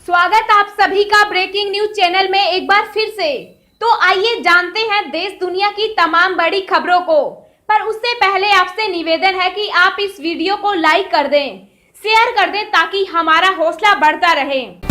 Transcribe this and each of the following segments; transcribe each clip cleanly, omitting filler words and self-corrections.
स्वागत आप सभी का ब्रेकिंग न्यूज चैनल में एक बार फिर से। तो आइए जानते हैं देश दुनिया की तमाम बड़ी खबरों को। पर उससे पहले आपसे निवेदन है कि आप इस वीडियो को लाइक कर दें, शेयर कर दें ताकि हमारा हौसला बढ़ता रहे।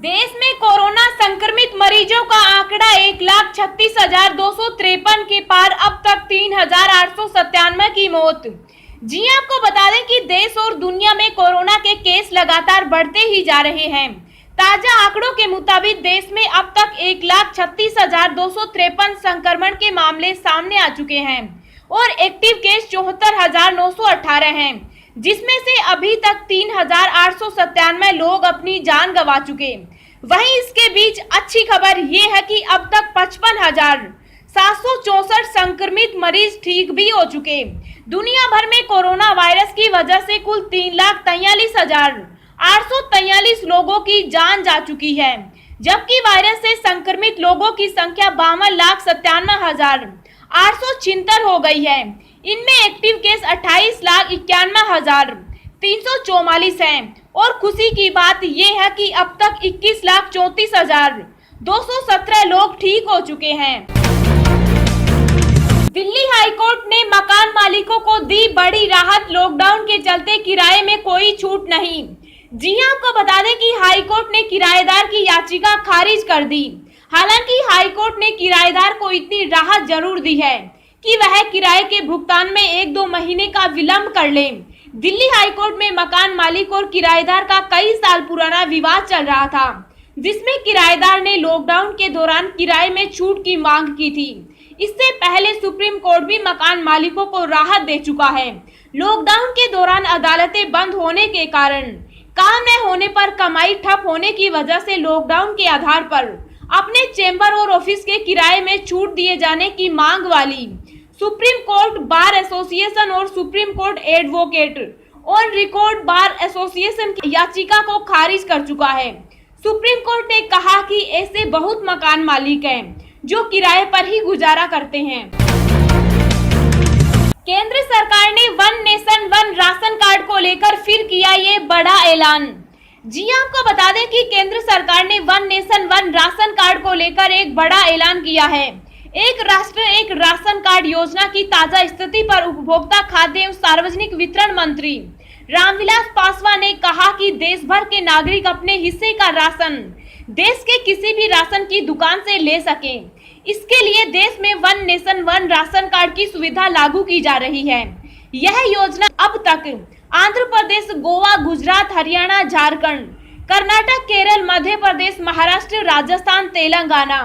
देश में कोरोना संक्रमित मरीजों का आंकड़ा 1,36,253 के पार। अब तक 3,897 की मौत। जी आपको बता दें कि देश और दुनिया में कोरोना के केस लगातार बढ़ते ही जा रहे हैं। ताजा आंकड़ों के मुताबिक देश में अब तक 1,36,253 संक्रमण के मामले सामने आ चुके हैं और एक्टिव केस 74,918 हैं, जिसमें से अभी तक 3,897 लोग अपनी जान गंवा चुके। वहीं इसके बीच अच्छी खबर ये है कि अब तक 55,764 संक्रमित मरीज ठीक भी हो चुके। दुनिया भर में कोरोना वायरस की वजह से कुल 3,43,843 लोगों की जान जा चुकी है, जबकि वायरस से संक्रमित लोगों की संख्या 52,97,876 हो गई है। इनमें एक्टिव केस 28,91,344 हैं और खुशी की बात यह है कि अब तक 21,34,217 लोग ठीक हो चुके हैं। दिल्ली हाईकोर्ट ने मकान मालिकों को दी बड़ी राहत। लॉकडाउन के चलते किराए में कोई छूट नहीं। जी हां, आपको बता दें कि हाईकोर्ट ने किराएदार की याचिका खारिज कर दी। हालांकि हाईकोर्ट ने किराएदार को इतनी राहत जरूर दी है कि वह किराए के भुगतान में 1-2 महीने का विलंब कर ले। दिल्ली हाईकोर्ट में मकान मालिक और किराएदार का कई साल पुराना विवाद चल रहा था, जिसमें किराएदार ने लॉकडाउन के दौरान किराए में छूट की मांग की थी। इससे पहले सुप्रीम कोर्ट भी मकान मालिकों को राहत दे चुका है। लॉकडाउन के दौरान अदालतें बंद होने के कारण, काम न होने पर, कमाई ठप होने की वजह से लॉकडाउन के आधार पर अपने चेंबर और ऑफिस के किराए में छूट दिए जाने की मांग वाली सुप्रीम कोर्ट बार एसोसिएशन और सुप्रीम कोर्ट एडवोकेट और रिकॉर्ड बार एसोसिएशन की याचिका को खारिज कर चुका है। सुप्रीम कोर्ट ने कहा कि ऐसे बहुत मकान मालिक हैं जो किराए पर ही गुजारा करते हैं। केंद्र सरकार ने one nation one ration card को लेकर फिर किया ये बड़ा ऐलान। जी आपको बता दें कि केंद्र सरकार ने one nation one ration card को लेकर एक बड़ा ऐलान किया है। एक राष्ट्र एक राशन कार्ड योजना की ताजा स्थिति पर उपभोक्ता खाद्य एवं सार्वजनिक वितरण मंत्री रामविलास पासवान ने कहा कि देश भर के नागरिक अपने हिस्से का राशन देश के किसी भी राशन की दुकान से ले सकें। इसके लिए देश में one nation one ration card की सुविधा लागू की जा रही है। यह योजना अब तक आंध्र प्रदेश, गोवा, गुजरात, हरियाणा, झारखंड, कर्नाटक, केरल, मध्य प्रदेश, महाराष्ट्र, राजस्थान, तेलंगाना,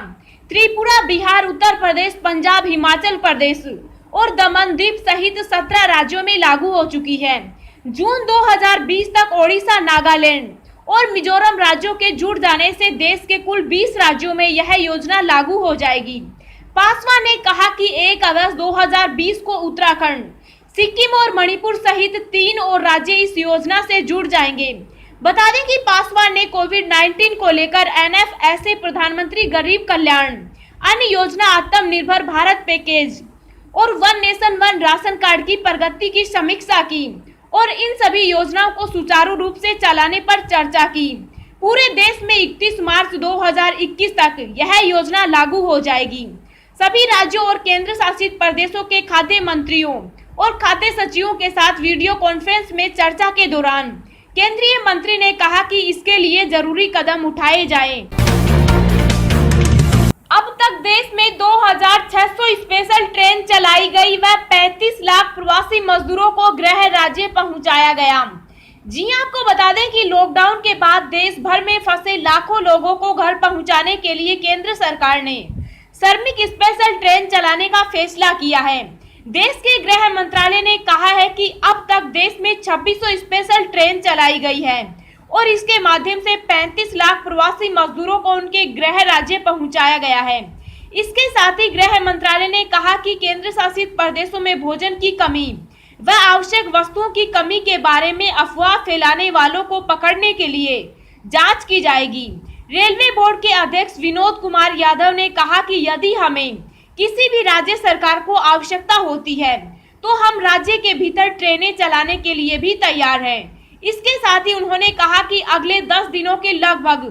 त्रिपुरा, बिहार, उत्तर प्रदेश, पंजाब, हिमाचल प्रदेश और दमन दीव सहित 17 राज्यों में लागू हो चुकी है। जून 2020 तक ओडिशा, नागालैंड और मिजोरम राज्यों के जुड़ जाने से देश के कुल 20 राज्यों में यह योजना लागू हो जाएगी। पासवान ने कहा कि 1 अगस्त 2020 को उत्तराखंड, सिक्किम और मणिपुर सहित 3 और राज्य इस योजना से जुड़ जाएंगे। बता दें कि पासवान ने कोविड-19 को लेकर NFSA, प्रधानमंत्री गरीब कल्याण अन्न योजना, आत्मनिर्भर भारत पैकेज और one nation one ration card की प्रगति की समीक्षा की और इन सभी योजनाओं को सुचारू रूप से चलाने पर चर्चा की। पूरे देश में 31 मार्च 2021 तक यह योजना लागू हो जाएगी। सभी राज्यों और केंद्र शासित प्रदेशों के खाद्य मंत्रियों और खाद्य सचिवों के साथ वीडियो कॉन्फ्रेंस में चर्चा के दौरान केंद्रीय मंत्री ने कहा कि इसके लिए जरूरी कदम उठाए जाएं। अब तक देश में 2,600 स्पेशल ट्रेन चलाई गई व 35 लाख प्रवासी मजदूरों को गृह राज्य पहुंचाया गया। जी आपको बता दें कि लॉकडाउन के बाद देश भर में फंसे लाखों लोगों को घर पहुंचाने के लिए केंद्र सरकार ने श्रमिक स्पेशल ट्रेन चलाने का फैसला किया है। देश के गृह मंत्रालय ने कहा है कि अब तक देश में 2600 स्पेशल ट्रेन चलाई गई है और इसके माध्यम से 35 लाख प्रवासी मजदूरों को उनके गृह राज्य पहुंचाया गया है। इसके साथ ही गृह मंत्रालय ने कहा कि केंद्र शासित प्रदेशों में भोजन की कमी व आवश्यक वस्तुओं की कमी के बारे में अफवाह फैलाने वालों को पकड़ने के लिए जांच की जाएगी। रेलवे बोर्ड के अध्यक्ष विनोद कुमार यादव ने कहा कि यदि हमें किसी भी राज्य सरकार को आवश्यकता होती है तो हम राज्य के भीतर ट्रेनें चलाने के लिए भी तैयार हैं। इसके साथ ही उन्होंने कहा कि अगले 10 दिनों के लगभग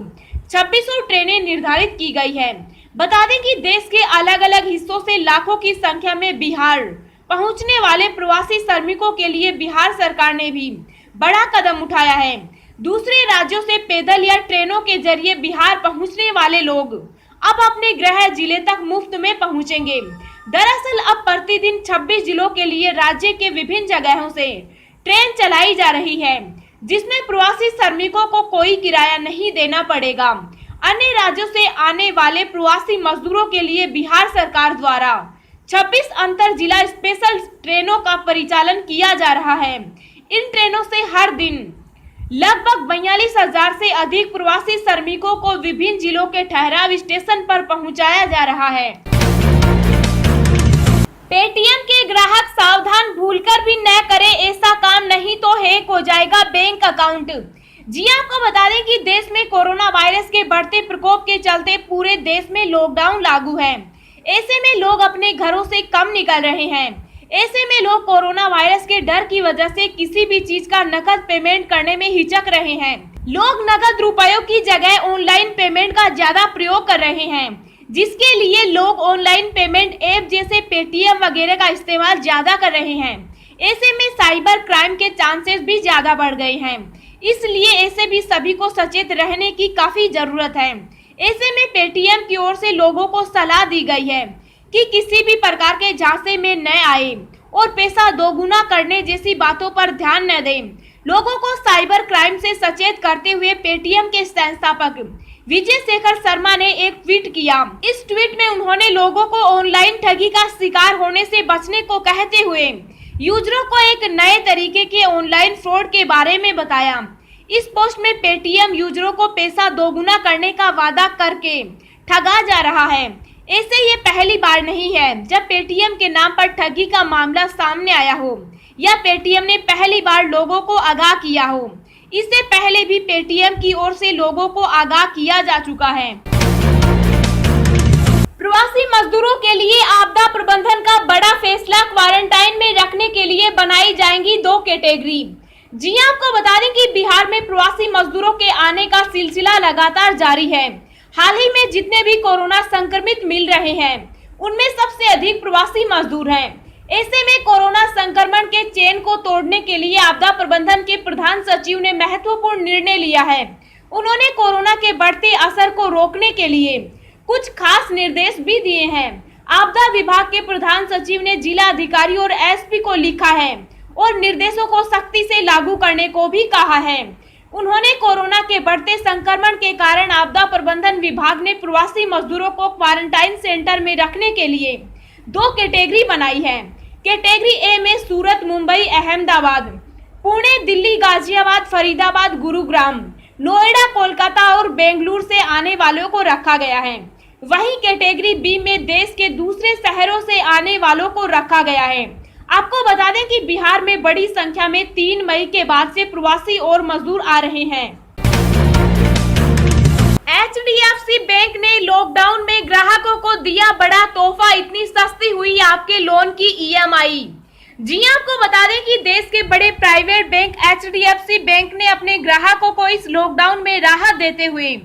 2600 ट्रेनें निर्धारित की गई है। बता दें कि देश के अलग अलग हिस्सों से लाखों की संख्या में बिहार पहुंचने वाले प्रवासी श्रमिकों के लिए बिहार सरकार ने भी बड़ा कदम उठाया है। दूसरे राज्यों से पैदल या ट्रेनों के जरिए बिहार पहुंचने वाले लोग अब अपने गृह जिले तक मुफ्त में पहुंचेंगे। दरअसल अब प्रतिदिन 26 जिलों के लिए राज्य के विभिन्न जगहों से ट्रेन चलाई जा रही है, जिसमें प्रवासी श्रमिकों को कोई किराया नहीं देना पड़ेगा। अन्य राज्यों से आने वाले प्रवासी मजदूरों के लिए बिहार सरकार द्वारा 26 अंतर जिला स्पेशल ट्रेनों का परिचालन किया जा रहा है। इन ट्रेनों से हर दिन लगभग 42,000 से अधिक प्रवासी श्रमिकों को विभिन्न जिलों के ठहराव स्टेशन पर पहुंचाया जा रहा है। पेटीएम के ग्राहक सावधान, भूलकर भी न करें ऐसा काम, नहीं तो हैक हो जाएगा बैंक अकाउंट। जी आपको बता दें कि देश में कोरोना वायरस के बढ़ते प्रकोप के चलते पूरे देश में लॉकडाउन लागू है। ऐसे में लोग अपने घरों से कम निकल रहे हैं। ऐसे में लोग कोरोना वायरस के डर की वजह से किसी भी चीज का नकद पेमेंट करने में हिचक रहे हैं। लोग नकद रुपयों की जगह ऑनलाइन पेमेंट का ज्यादा प्रयोग कर रहे हैं, जिसके लिए लोग ऑनलाइन पेमेंट ऐप जैसे पेटीएम वगैरह का इस्तेमाल ज्यादा कर रहे हैं। ऐसे में साइबर क्राइम के चांसेस भी ज्यादा बढ़ गए हैं, इसलिए ऐसे भी सभी को सचेत रहने की काफी जरूरत है। ऐसे में पेटीएम की ओर से लोगों को सलाह दी गई है कि किसी भी प्रकार के झांसे में न आए और पैसा दोगुना करने जैसी बातों पर ध्यान न दें। लोगों को साइबर क्राइम से सचेत करते हुए पेटीएम के संस्थापक विजय शेखर शर्मा ने एक ट्वीट किया। इस ट्वीट में उन्होंने लोगों को ऑनलाइन ठगी का शिकार होने से बचने को कहते हुए यूजरों को एक नए तरीके के ऑनलाइन फ्रॉड के बारे में बताया। इस पोस्ट में पेटीएम यूजरों को पैसा दोगुना करने का वादा करके ठगा जा रहा है। ऐसे ये पहली बार नहीं है जब पेटीएम के नाम पर ठगी का मामला सामने आया हो या पेटीएम ने पहली बार लोगों को आगाह किया हो। इससे पहले भी पेटीएम की ओर से लोगों को आगाह किया जा चुका है। प्रवासी मजदूरों के लिए आपदा प्रबंधन का बड़ा फैसला, क्वारंटाइन में रखने के लिए बनाई जाएंगी 2 कैटेगरी। जी आपको बता दें कि बिहार में प्रवासी मजदूरों के आने का सिलसिला लगातार जारी है। हाल ही में जितने भी कोरोना संक्रमित मिल रहे हैं उनमें सबसे अधिक प्रवासी मजदूर हैं। ऐसे में कोरोना संक्रमण के चेन को तोड़ने के लिए आपदा प्रबंधन के प्रधान सचिव ने महत्वपूर्ण निर्णय लिया है। उन्होंने कोरोना के बढ़ते असर को रोकने के लिए कुछ खास निर्देश भी दिए हैं। आपदा विभाग के प्रधान सचिव ने जिला अधिकारी और एसपी को लिखा है और निर्देशों को सख्ती से लागू करने को भी कहा है। उन्होंने कोरोना के बढ़ते संक्रमण के कारण आपदा प्रबंधन विभाग ने प्रवासी मजदूरों को क्वारंटाइन सेंटर में रखने के लिए 2 कैटेगरी बनाई है। कैटेगरी ए में सूरत, मुंबई, अहमदाबाद, पुणे, दिल्ली, गाजियाबाद, फरीदाबाद, गुरुग्राम, नोएडा, कोलकाता और बेंगलुरु से आने वालों को रखा गया है। वहीं कैटेगरी बी में देश के दूसरे शहरों से आने वालों को रखा गया है। आपको बता दें कि बिहार में बड़ी संख्या में 3 मई के बाद से प्रवासी और मजदूर आ रहे हैं। HDFC बैंक ने लॉकडाउन में ग्राहकों को दिया बड़ा तोहफा, इतनी सस्ती हुई आपके लोन की EMI। जी आपको बता दें कि देश के बड़े प्राइवेट बैंक HDFC बैंक ने अपने ग्राहकों को इस लॉकडाउन में राहत देते हुए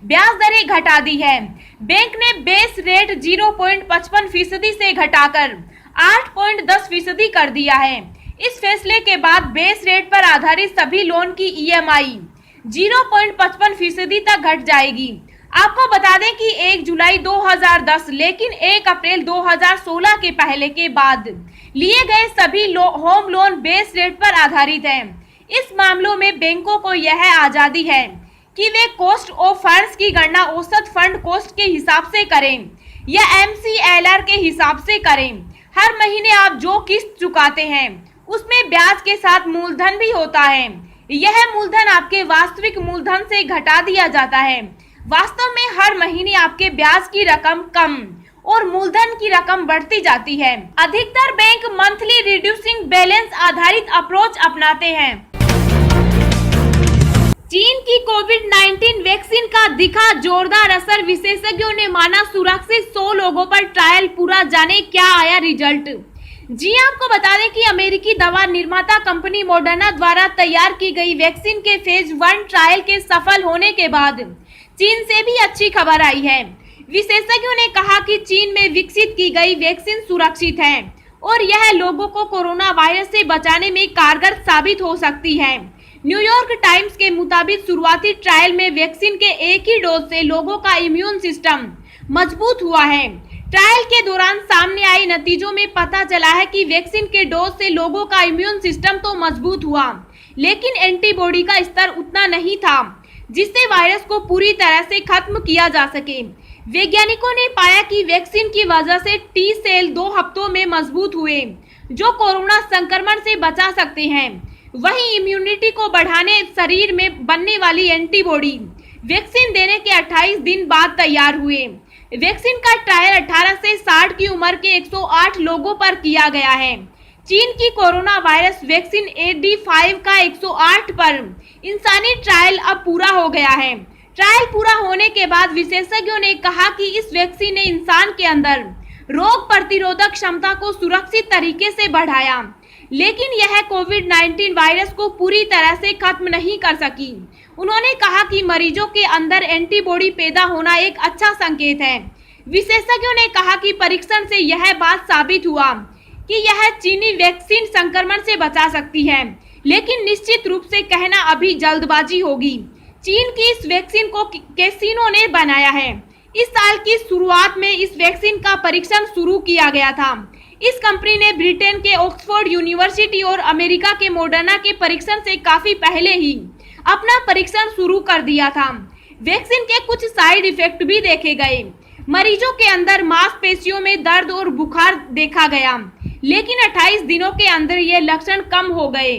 ब्याज दरें घटा दी है। बैंक ने बेस रेट 0.55% से घटाकर 8.10% कर दिया है। इस फैसले के बाद बेस रेट पर आधारित सभी लोन की EMI 0.55% तक घट जाएगी। आपको बता दें कि 1 जुलाई 2010 लेकिन 1 अप्रैल 2016 के पहले के बाद लिए गए सभी होम लोन बेस रेट पर आधारित हैं। इस मामलों में बैंकों को यह आजादी है कि वे कॉस्ट ऑफ फंड्स की गणना औसत फंड कॉस्ट के हिसाब से करें या MCLR के हिसाब से करें। हर महीने आप जो किस्त चुकाते हैं उसमें ब्याज के साथ मूलधन भी होता है। यह मूलधन आपके वास्तविक मूलधन से घटा दिया जाता है। वास्तव में हर महीने आपके ब्याज की रकम कम और मूलधन की रकम बढ़ती जाती है। अधिकतर बैंक मंथली रिड्यूसिंग बैलेंस आधारित अप्रोच अपनाते हैं। चीन की कोविड-19 वैक्सीन का दिखा जोरदार असर, विशेषज्ञों ने माना सुरक्षित। 100 लोगों पर ट्रायल पूरा, जाने क्या आया रिजल्ट। जी आपको बता दें कि अमेरिकी दवा निर्माता कंपनी मॉडर्ना द्वारा तैयार की गई वैक्सीन के फेज 1 ट्रायल के सफल होने के बाद चीन से भी अच्छी खबर आई है। विशेषज्ञों ने कहा कि चीन में विकसित की गई वैक्सीन सुरक्षित है और यह लोगों को कोरोना वायरस से बचाने में कारगर साबित हो सकती है। न्यूयॉर्क टाइम्स के मुताबिक शुरुआती ट्रायल में वैक्सीन के एक ही डोज से लोगों का इम्यून सिस्टम मजबूत हुआ है। ट्रायल के दौरान सामने आई नतीजों में पता चला है कि वैक्सीन के डोज से लोगों का इम्यून सिस्टम तो मजबूत हुआ, लेकिन एंटीबॉडी का स्तर उतना नहीं था जिससे वायरस को पूरी तरह से खत्म किया जा सके। वैज्ञानिकों ने पाया कि वैक्सीन की वजह से टी सेल 2 हफ्तों में मजबूत हुए, जो कोरोना संक्रमण से बचा सकते हैं। वहीं इम्यूनिटी को बढ़ाने शरीर में बनने वाली एंटीबॉडी वैक्सीन देने के 28 दिन बाद तैयार हुए। वैक्सीन का ट्रायल 18 से 60 की उम्र के 108 लोगों पर किया गया है। चीन की कोरोना वायरस वैक्सीन AD5 का 108 पर इंसानी ट्रायल अब पूरा हो गया है। ट्रायल पूरा होने के बाद विशेषज्ञों ने कहा कि इस वैक्सीन ने इंसान के अंदर रोग प्रतिरोधक क्षमता को सुरक्षित तरीके से बढ़ाया, लेकिन यह कोविड-19 वायरस को पूरी तरह से खत्म नहीं कर सकी। उन्होंने कहा कि मरीजों के अंदर एंटीबॉडी पैदा होना एक अच्छा संकेत है। विशेषज्ञों ने कहा कि परीक्षण से यह बात साबित हुआ कि यह चीनी वैक्सीन संक्रमण से बचा सकती है, लेकिन निश्चित रूप से कहना अभी जल्दबाजी होगी। चीन की इस वैक्सीन को कैसिनो ने बनाया है। इस साल की शुरुआत में इस वैक्सीन का परीक्षण शुरू किया गया था। इस कंपनी ने ब्रिटेन के ऑक्सफोर्ड यूनिवर्सिटी और अमेरिका के मॉडर्ना के परीक्षण से काफी पहले ही अपना परीक्षण शुरू कर दिया था। वैक्सीन के कुछ साइड इफेक्ट भी देखे गए। मरीजों के अंदर मांसपेशियों में दर्द और बुखार देखा गया, लेकिन 28 दिनों के अंदर ये लक्षण कम हो गए।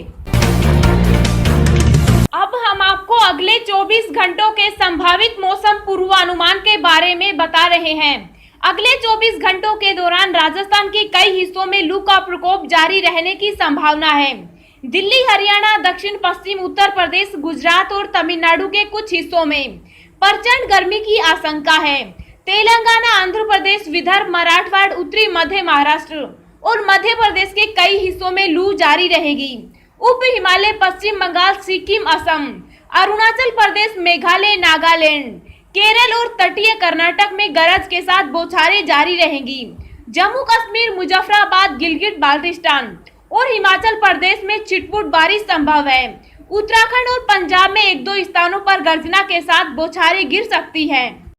अब हम आपको अगले 24 घंटों के संभावित मौसम पूर्वानुमान के बारे में बता रहे हैं। अगले 24 घंटों के दौरान राजस्थान के कई हिस्सों में लू का प्रकोप जारी रहने की संभावना है। दिल्ली, हरियाणा, दक्षिण पश्चिम उत्तर प्रदेश, गुजरात और तमिलनाडु के कुछ हिस्सों में प्रचंड गर्मी की आशंका है। तेलंगाना, आंध्र प्रदेश, विदर्भ, मराठवाड़, उत्तरी मध्य महाराष्ट्र और मध्य प्रदेश के कई हिस्सों में लू जारी रहेगी। उप हिमालय, पश्चिम बंगाल, सिक्किम, असम, अरुणाचल प्रदेश, मेघालय, नागालैंड, केरल और तटीय कर्नाटक में गरज के साथ बौछारें जारी रहेंगी। जम्मू कश्मीर, मुजफ्फराबाद, गिलगित बाल्टिस्तान और हिमाचल प्रदेश में छिटपुट बारिश संभव है। उत्तराखंड और पंजाब में 1-2 स्थानों पर गर्जना के साथ बौछारें गिर सकती है।